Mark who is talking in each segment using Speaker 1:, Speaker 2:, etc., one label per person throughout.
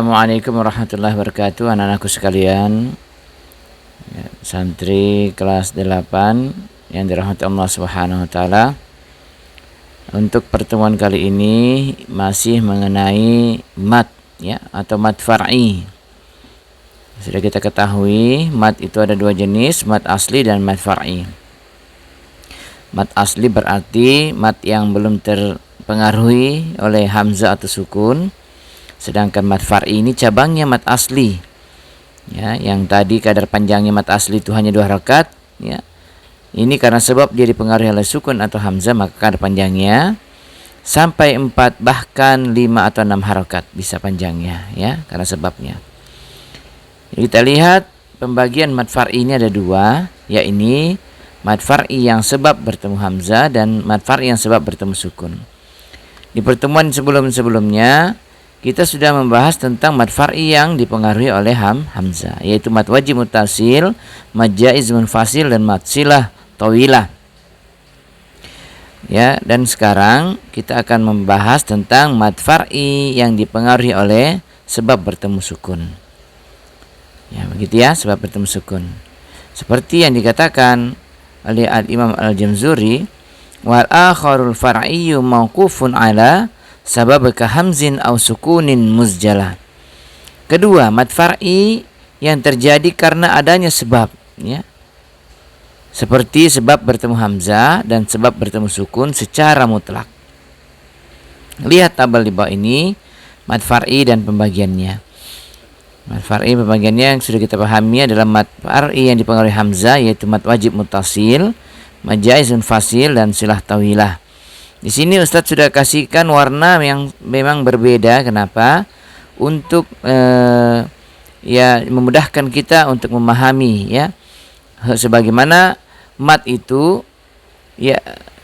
Speaker 1: Assalamualaikum warahmatullahi wabarakatuh, anak-anakku sekalian, santri kelas 8 yang dirahmati Allah Subhanahu wa taala. Untuk pertemuan kali ini masih mengenai mat atau mat far'i. Sudah kita ketahui mat itu ada dua jenis, mat asli dan mat far'i. Mat asli berarti mat yang belum terpengaruhi oleh hamzah atau sukun. Sedangkan mat far'i ini cabangnya mat asli. Yang tadi kadar panjangnya mat asli itu hanya 2 harakat, Ini karena sebab dia dipengaruhi oleh sukun atau hamzah, maka kadar panjangnya sampai 4 bahkan 5 atau 6 harakat bisa panjangnya, karena sebabnya. Jadi kita lihat pembagian mat far'i ini ada 2, yaitu mat far'i yang sebab bertemu hamzah dan mat far'i yang sebab bertemu sukun. Di pertemuan sebelumnya kita sudah membahas tentang mat far'i yang dipengaruhi oleh hamzah, yaitu mat wajib muttasil, mat jaiz munfasil, dan mat silah tawilah. Dan sekarang kita akan membahas tentang mat far'i yang dipengaruhi oleh sebab bertemu sukun. Begitu sebab bertemu sukun. Seperti yang dikatakan oleh Al-Imam Al-Jamzuri, wal akharul far'iyyu mauqufun ala sabab hamzin au sukunin muzjalah. Kedua, mat far'i yang terjadi karena adanya sebab, seperti sebab bertemu hamzah dan sebab bertemu sukun secara mutlak. Lihat tabel di bawah ini, mat far'i dan pembagiannya. Mat far'i pembagiannya yang sudah kita pahami adalah mat far'i yang dipengaruhi hamzah, yaitu mat wajib muttasil, mat jaiz munfasil, dan silah tawilah. Di sini Ustadz sudah kasihkan warna yang memang berbeda. Kenapa? Untuk memudahkan kita untuk memahami, sebagaimana mat itu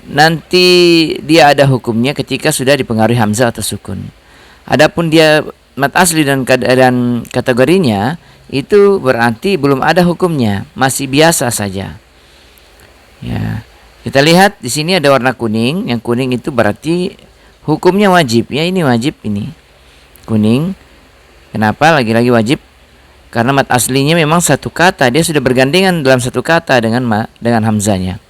Speaker 1: nanti dia ada hukumnya ketika sudah dipengaruhi hamzah atau sukun. Adapun dia mat asli dan kategorinya itu berarti belum ada hukumnya, masih biasa saja. Kita lihat di sini ada warna kuning. Yang kuning itu berarti hukumnya wajib. Ini wajib, ini kuning. Kenapa lagi-lagi wajib? Karena mat aslinya memang satu kata, dia sudah bergandengan dalam satu kata dengan hamzahnya,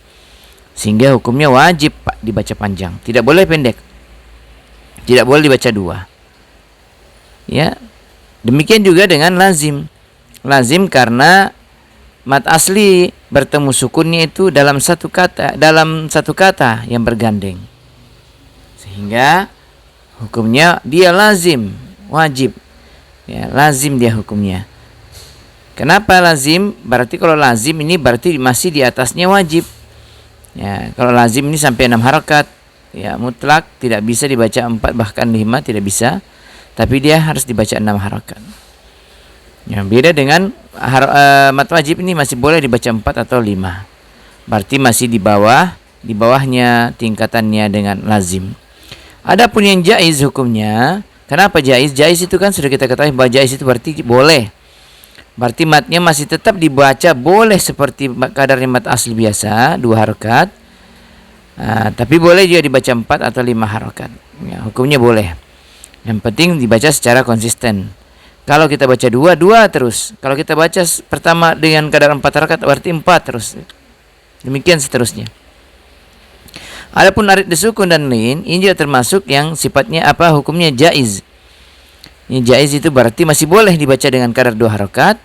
Speaker 1: sehingga hukumnya wajib dibaca panjang, tidak boleh pendek, tidak boleh dibaca 2. Demikian juga dengan lazim. Lazim karena mat asli bertemu sukunnya itu dalam satu kata yang bergandeng, sehingga hukumnya dia lazim, wajib. Lazim dia hukumnya. Kenapa lazim? Berarti kalau lazim ini berarti masih di atasnya wajib. Kalau lazim ini sampai 6 harakat, mutlak tidak bisa dibaca 4 bahkan 5, tidak bisa. Tapi dia harus dibaca 6 harakat. Beda dengan mat wajib ini masih boleh dibaca 4 atau 5. Berarti masih di bawahnya tingkatannya dengan lazim. Adapun yang jaiz hukumnya, kenapa jaiz? Jaiz itu kan sudah kita ketahui bahwa jaiz itu berarti boleh. Berarti matnya masih tetap dibaca boleh seperti kadarnya mat asli biasa 2 harakat. Tapi boleh juga dibaca 4 atau 5 harakat. Hukumnya boleh. Yang penting dibaca secara konsisten. Kalau kita baca 2 terus. Kalau kita baca pertama dengan kadar 4 harakat berarti 4 terus. Demikian seterusnya. Adapun arid disukun dan lain, ini juga termasuk yang sifatnya hukumnya jaiz. Ini jaiz itu berarti masih boleh dibaca dengan kadar 2 harakat,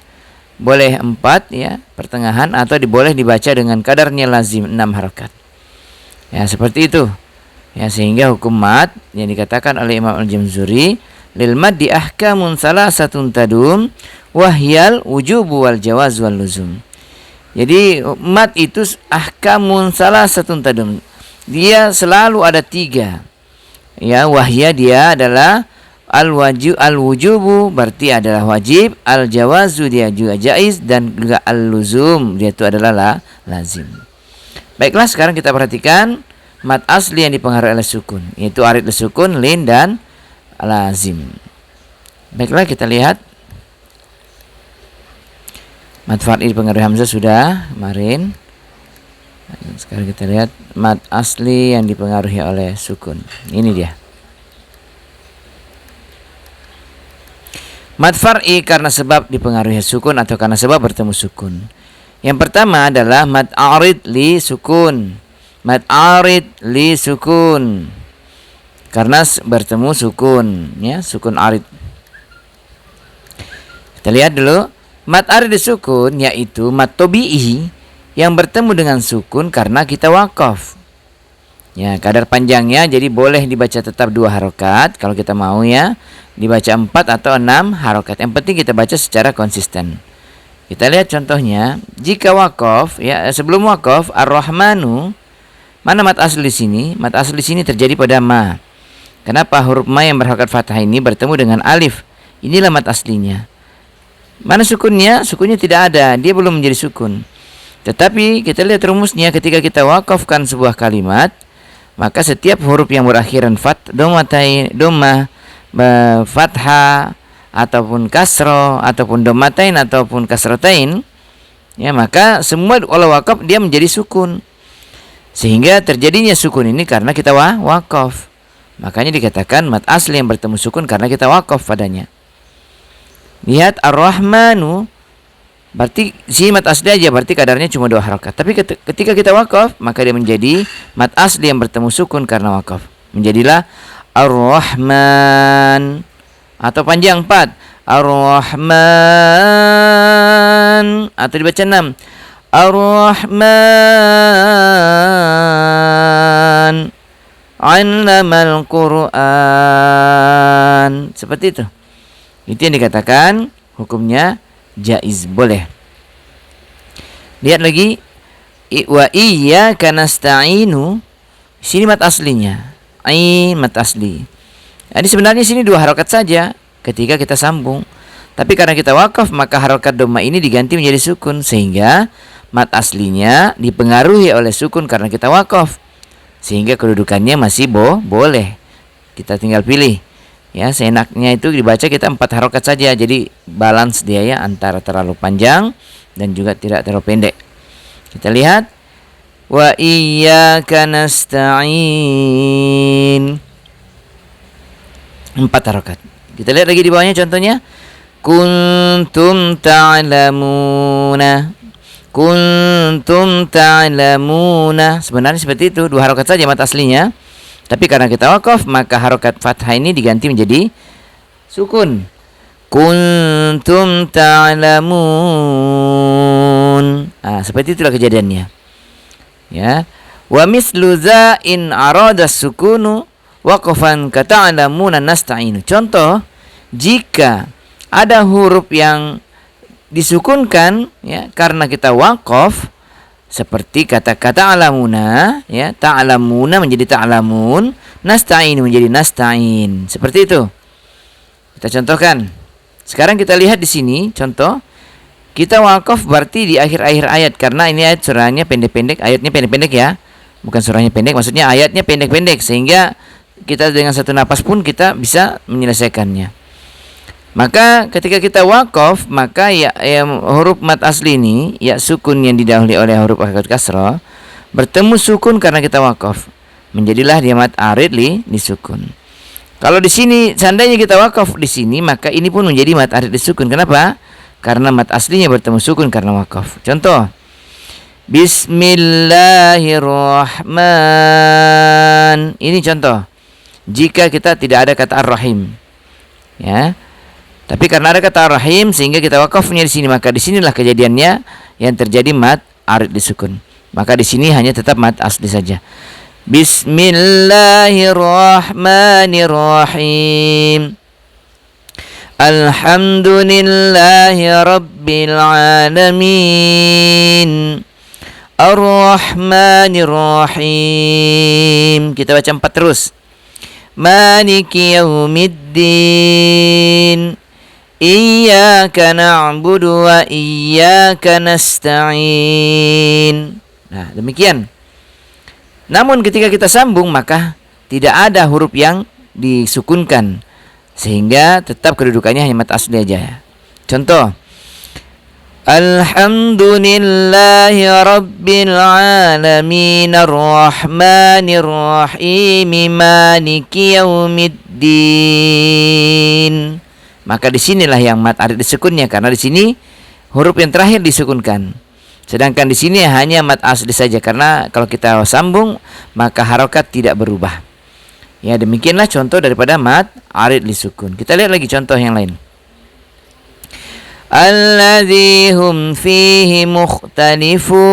Speaker 1: boleh 4 pertengahan, atau boleh dibaca dengan kadarnya lazim 6 harakat. Seperti itu. Sehingga hukum mat yang dikatakan oleh Imam Al-Jamzuri, lil maddi ahkamun salasatun tadum wahyal wujubu wal jawaz wal luzum. Jadi mat itu ahkamun salasatun tadum. Dia selalu ada 3. Wahya dia adalah al-wujubu berarti adalah wajib, al-jawazu dia juga jaiz, dan juga al-luzum dia itu adalah lazim. Baiklah, sekarang kita perhatikan mat asli yang dipengaruhi oleh sukun, yaitu arid sukun, lin, dan lazim. Baiklah, kita lihat mat far'i dipengaruhi hamzah sudah kemarin. Sekarang kita lihat mat asli yang dipengaruhi oleh sukun. Ini dia. Mad far'i karena sebab dipengaruhi sukun atau karena sebab bertemu sukun. Yang pertama adalah mad arid li sukun. Mad arid li sukun. Karena bertemu sukun, ya, sukun arid. Kita lihat dulu, mad arid li sukun yaitu mad tabi'i yang bertemu dengan sukun karena kita wakaf. Ya, kadar panjangnya jadi boleh dibaca tetap 2 harokat kalau kita mau, ya. Dibaca 4 atau 6 harokat. Yang penting kita baca secara konsisten. Kita lihat contohnya, jika wakaf, ya, sebelum wakaf ar-Rahmanu, mana mad asli di sini? Mad asli di sini terjadi pada ma. Kenapa huruf ma yang berharokat fathah ini bertemu dengan alif? Inilah mad aslinya. Mana sukunnya? Sukunnya tidak ada, dia belum menjadi sukun. Tetapi kita lihat rumusnya, ketika kita wakafkan sebuah kalimat, maka setiap huruf yang berakhiran dhamma, fathah ataupun kasroh ataupun dhammatain ataupun kasrotain, ya, maka semua kalau wakaf dia menjadi sukun. Sehingga terjadinya sukun ini karena kita wakaf. Makanya dikatakan mad asli yang bertemu sukun karena kita wakaf padanya. Lihat ar-Rahmanu, berarti si mad asli aja, berarti kadarnya cuma 2 harokat. Tapi ketika kita wakaf, maka dia menjadi mad asli yang bertemu sukun karena wakaf. Menjadilah ar-Rahman, atau panjang 4, ar-Rahman, atau dibaca 6, ar-Rahman 'allamal Qur'an. Seperti itu. Itu yang dikatakan hukumnya jaiz, boleh. Lihat lagi, wa iyyaka nasta'inu. Sini mad aslinya, ain mad asli. Jadi sebenarnya sini 2 harokat saja ketika kita sambung. Tapi karena kita wakaf, maka harokat dhamma ini diganti menjadi sukun, sehingga mad aslinya dipengaruhi oleh sukun karena kita wakaf. Sehingga kedudukannya masih boleh. Kita tinggal pilih. Ya, seenaknya itu dibaca kita 4 harokat saja. Jadi balance dia, ya, antara terlalu panjang dan juga tidak terlalu pendek. Kita lihat, wa iyyaka nasta'in, 4 harokat. Kita lihat lagi di bawahnya contohnya, kuntum ta'lamuna. Kuntum ta'lamuna. Sebenarnya seperti itu, 2 harokat saja mad aslinya. Tapi karena kita wakaf, maka harokat fathah ini diganti menjadi sukun. Kuntum ta'lamun. Seperti itulah kejadiannya. Ya. Wa mislu za in arada sukunu waqafan ka ta'lamuna nasta'inu. Contoh, jika ada huruf yang disukunkan, ya, karena kita wakaf, seperti kata-kata alamuna, ya, ta'lamuna menjadi ta'lamun, nasta'in menjadi nasta'in. Seperti itu. Kita contohkan. Sekarang kita lihat di sini contoh. Kita wakaf berarti di akhir-akhir ayat, karena ini ayat surahnya pendek-pendek, ayatnya pendek-pendek, ya. Bukan surahnya pendek, maksudnya ayatnya pendek-pendek, sehingga kita dengan satu napas pun kita bisa menyelesaikannya. Maka ketika kita wakaf, maka ya huruf mad asli ini, ya, sukun yang didahului oleh huruf harokat kasrah bertemu sukun karena kita wakaf. Menjadilah dia mad arid li sukun. Kalau di sini seandainya kita wakaf di sini, maka ini pun menjadi mad arid li sukun. Kenapa? Karena mad aslinya bertemu sukun karena wakaf. Contoh, Bismillahirrahman. Ini contoh. Jika kita tidak ada kata ar-rahim, ya. Tapi karena ada kata ar-rahim sehingga kita wakafnya di sini, maka di sinilah kejadiannya yang terjadi mad arid disukun. Maka di sini hanya tetap mad asli saja. Bismillahirrahmanirrahim. Alhamdulillahi rabbil alamin. Ar-Rahmanir-Rahim. Kita baca 4 terus. Maliki yaumiddin. Iyyaka na'budu wa iyyaka nasta'in. Nah, demikian. Namun ketika kita sambung, maka tidak ada huruf yang disukunkan, sehingga tetap kedudukannya hanya mad asli aja. Contoh, Alhamdulillahi rabbil alamin arrahmanir rahim maliki yaumiddin. maka disinilah yang mat arid disukunnya, karena di sini huruf yang terakhir disukunkan. Sedangkan di sini hanya mat asli saja, karena kalau kita sambung maka harokat tidak berubah. Ya, demikianlah contoh daripada mat arid disukun. Kita lihat lagi contoh yang lain. Alladzi hum fihi mukhtalifun.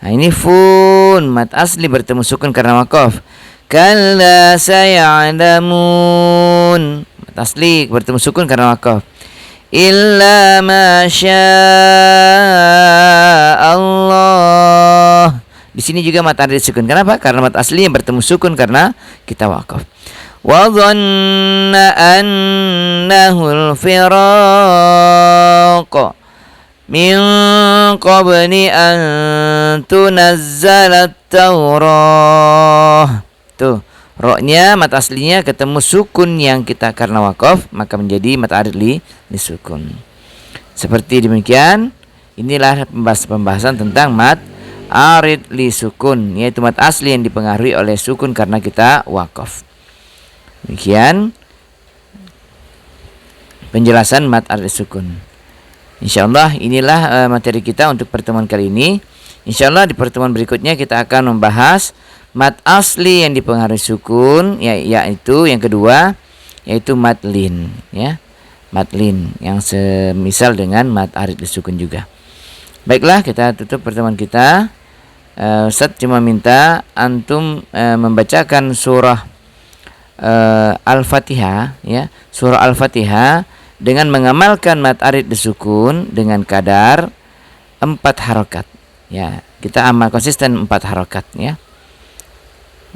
Speaker 1: Nah, ini fun, mat asli bertemu sukun karena waqaf. Kalla saya'lamun, mat asli bertemu sukun karena waqaf. Illa ma Allah. Di sini juga mat arid sukun. Kenapa? Karena mat asli yang bertemu sukun karena kita waqaf. Wa dhanna annahu al-firaq min qabli an tunazzala at-taurah. Tuh, roknya mat aslinya ketemu sukun yang kita karena waqaf, maka menjadi mat arid li sukun. Seperti demikian, inilah pembahasan tentang mat arid li sukun, yaitu mat asli yang dipengaruhi oleh sukun karena kita waqaf. Demikian penjelasan mat arid sukun. Insyaallah inilah materi kita untuk pertemuan kali ini. Insyaallah di pertemuan berikutnya kita akan membahas mat asli yang dipengaruhi sukun, yaitu yang kedua, yaitu mat lin, ya. Mat lin yang semisal dengan mat arid sukun juga. Baiklah, kita tutup pertemuan kita. Ustaz cuma minta antum membacakan surah Al-Fatihah, ya, surah Al-Fatihah dengan mengamalkan mat arid disukun dengan kadar 4 harokat. Ya, kita amal konsisten 4 harokat, ya.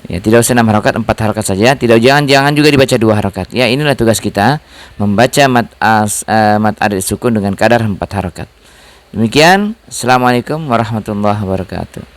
Speaker 1: Ya, tidak usah 6 harokat, 4 harokat saja. Jangan juga dibaca 2 harokat. Ya, inilah tugas kita, membaca mat arid disukun dengan kadar 4 harokat. Demikian, assalamualaikum warahmatullahi wabarakatuh.